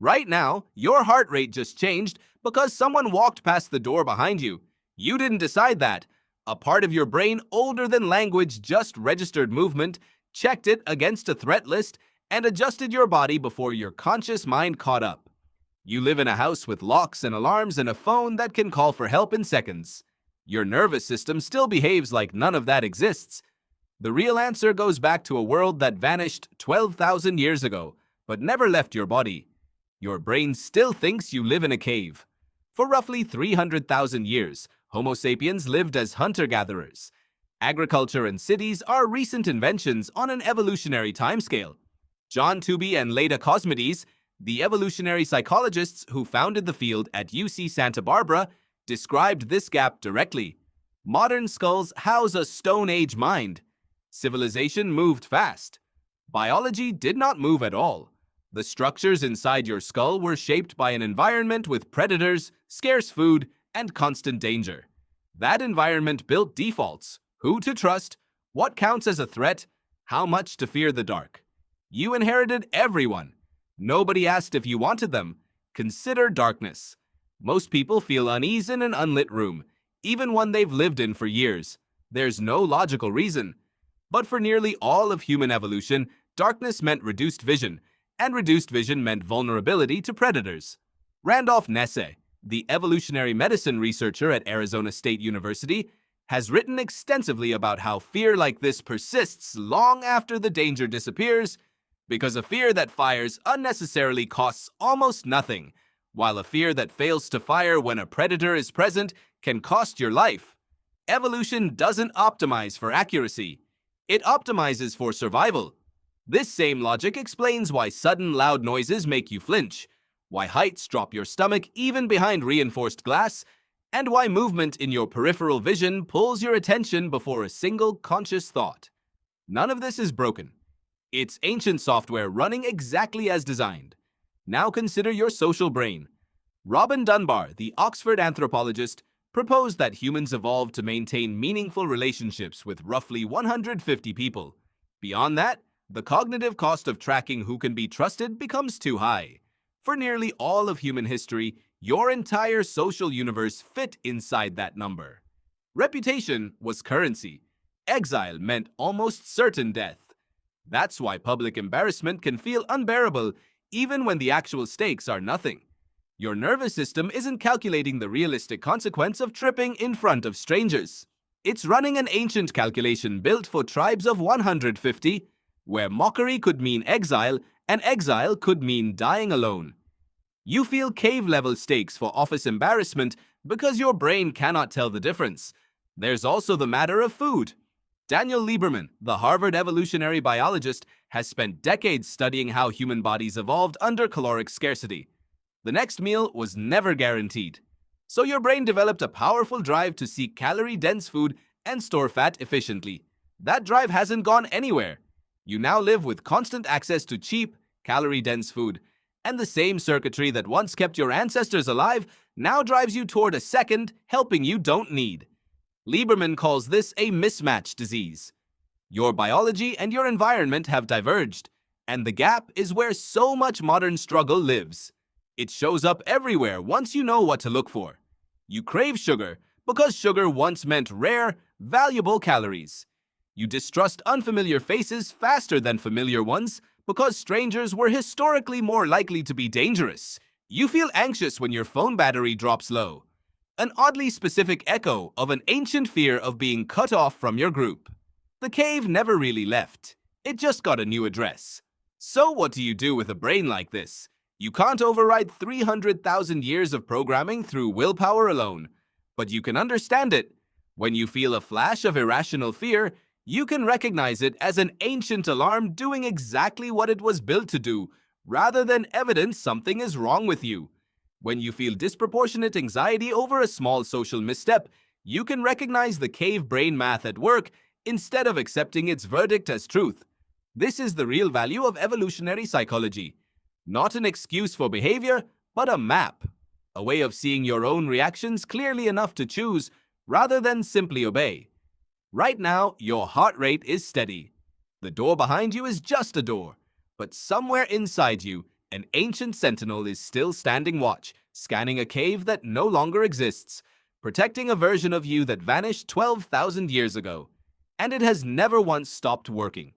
Right now, your heart rate just changed because someone walked past the door behind you. You didn't decide that. A part of your brain older than language just registered movement, checked it against a threat list, and adjusted your body before your conscious mind caught up. You live in a house with locks and alarms and a phone that can call for help in seconds. Your nervous system still behaves like none of that exists. The real answer goes back to a world that vanished 12,000 years ago, but never left your body. Your brain still thinks you live in a cave. For roughly 300,000 years, Homo sapiens lived as hunter-gatherers. Agriculture and cities are recent inventions on an evolutionary timescale. John Tooby and Leda Cosmides, the evolutionary psychologists who founded the field at UC Santa Barbara, described this gap directly. Modern skulls house a Stone Age mind. Civilization moved fast. Biology did not move at all. The structures inside your skull were shaped by an environment with predators, scarce food, and constant danger. That environment built defaults: who to trust, what counts as a threat, how much to fear the dark. You inherited everyone. Nobody asked if you wanted them. Consider darkness. Most people feel unease in an unlit room, even one they've lived in for years. There's no logical reason. But for nearly all of human evolution, darkness meant reduced vision, and reduced vision meant vulnerability to predators. Randolph Nesse, the evolutionary medicine researcher at Arizona State University, has written extensively about how fear like this persists long after the danger disappears, because a fear that fires unnecessarily costs almost nothing, while a fear that fails to fire when a predator is present can cost your life. Evolution doesn't optimize for accuracy. It optimizes for survival. This same logic explains why sudden loud noises make you flinch, why heights drop your stomach even behind reinforced glass, and why movement in your peripheral vision pulls your attention before a single conscious thought. None of this is broken. It's ancient software running exactly as designed. Now consider your social brain. Robin Dunbar, the Oxford anthropologist, proposed that humans evolved to maintain meaningful relationships with roughly 150 people. Beyond that, the cognitive cost of tracking who can be trusted becomes too high. For nearly all of human history, your entire social universe fit inside that number. Reputation was currency. Exile meant almost certain death. That's why public embarrassment can feel unbearable even when the actual stakes are nothing. Your nervous system isn't calculating the realistic consequence of tripping in front of strangers. It's running an ancient calculation built for tribes of 150, where mockery could mean exile and exile could mean dying alone. You feel cave-level stakes for office embarrassment because your brain cannot tell the difference. There's also the matter of food. Daniel Lieberman, the Harvard evolutionary biologist, has spent decades studying how human bodies evolved under caloric scarcity. The next meal was never guaranteed. So your brain developed a powerful drive to seek calorie-dense food and store fat efficiently. That drive hasn't gone anywhere. You now live with constant access to cheap, calorie-dense food, and the same circuitry that once kept your ancestors alive now drives you toward a second helping you don't need. Lieberman calls this a mismatch disease. Your biology and your environment have diverged, and the gap is where so much modern struggle lives. It shows up everywhere once you know what to look for. You crave sugar because sugar once meant rare, valuable calories. You distrust unfamiliar faces faster than familiar ones because strangers were historically more likely to be dangerous. You feel anxious when your phone battery drops low. An oddly specific echo of an ancient fear of being cut off from your group. The cave never really left. It just got a new address. So what do you do with a brain like this? You can't override 300,000 years of programming through willpower alone, but you can understand it. When you feel a flash of irrational fear, you can recognize it as an ancient alarm doing exactly what it was built to do, rather than evidence something is wrong with you. When you feel disproportionate anxiety over a small social misstep, you can recognize the cave brain math at work instead of accepting its verdict as truth. This is the real value of evolutionary psychology. Not an excuse for behavior, but a map. A way of seeing your own reactions clearly enough to choose, rather than simply obey. Right now, your heart rate is steady. The door behind you is just a door, but somewhere inside you, An ancient sentinel is still standing watch, scanning a cave that no longer exists, protecting a version of you that vanished 12,000 years ago. And it has never once stopped working.